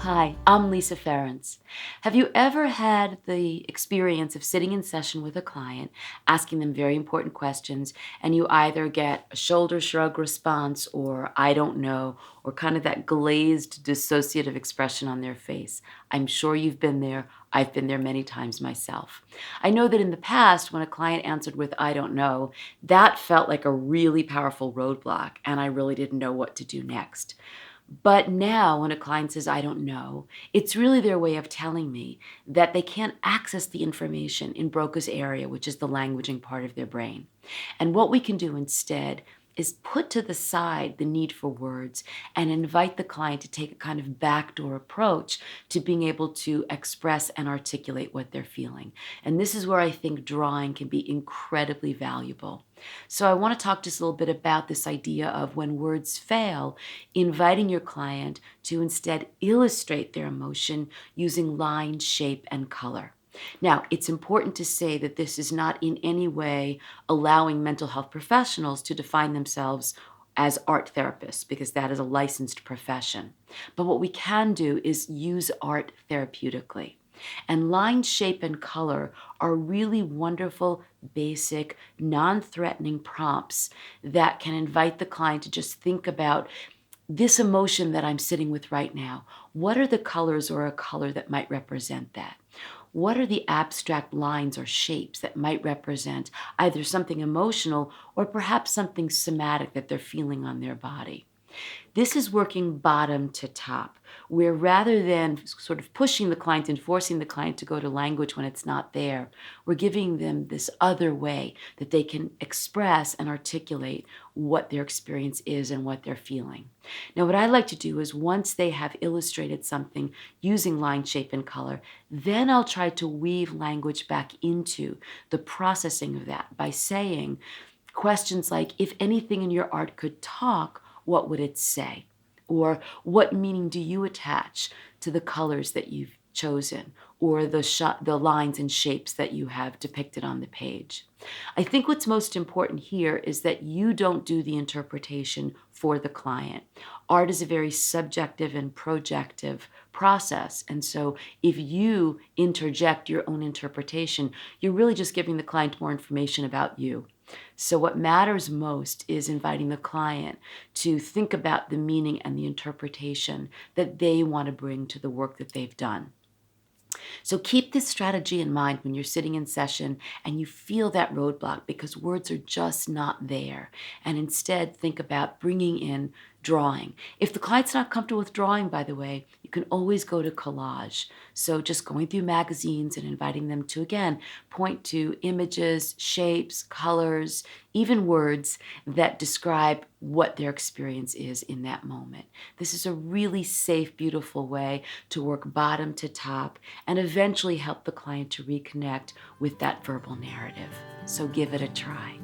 Hi, I'm Lisa Ferentz. Have you ever had the experience of sitting in session with a client, asking them very important questions, and you either get a shoulder shrug response or I don't know, or kind of that glazed dissociative expression on their face? I'm sure you've been there. I've been there many times myself. I know that in the past, when a client answered with I don't know, that felt like a really powerful roadblock, and I really didn't know what to do next. But now, when a client says, I don't know, it's really their way of telling me that they can't access the information in Broca's area, which is the languaging part of their brain. And what we can do instead is put to the side the need for words and invite the client to take a kind of backdoor approach to being able to express and articulate what they're feeling. And this is where I think drawing can be incredibly valuable. So I want to talk just a little bit about this idea of when words fail, inviting your client to instead illustrate their emotion using line, shape, and color. Now, it's important to say that this is not in any way allowing mental health professionals to define themselves as art therapists, because that is a licensed profession. But what we can do is use art therapeutically. And line, shape, and color are really wonderful, basic, non-threatening prompts that can invite the client to just think about this emotion that I'm sitting with right now. What are the colors or a color that might represent that? What are the abstract lines or shapes that might represent either something emotional or perhaps something somatic that they're feeling on their body? This is working bottom to top, where rather than sort of pushing the client and forcing the client to go to language when it's not there, we're giving them this other way that they can express and articulate what their experience is and what they're feeling. Now, what I like to do is once they have illustrated something using line, shape, and color, then I'll try to weave language back into the processing of that by saying questions like, if anything in your art could talk, what would it say? Or what meaning do you attach to the colors that you've chosen or the lines and shapes that you have depicted on the page? I think what's most important here is that you don't do the interpretation for the client. Art is a very subjective and projective process. And so if you interject your own interpretation, you're really just giving the client more information about you. So what matters most is inviting the client to think about the meaning and the interpretation that they want to bring to the work that they've done. So keep this strategy in mind when you're sitting in session and you feel that roadblock because words are just not there. And instead think about bringing in drawing. If the client's not comfortable with drawing, by the way, you can always go to collage. So just going through magazines and inviting them to, again, point to images, shapes, colors, even words that describe what their experience is in that moment. This is a really safe, beautiful way to work bottom to top and eventually help the client to reconnect with that verbal narrative. So give it a try.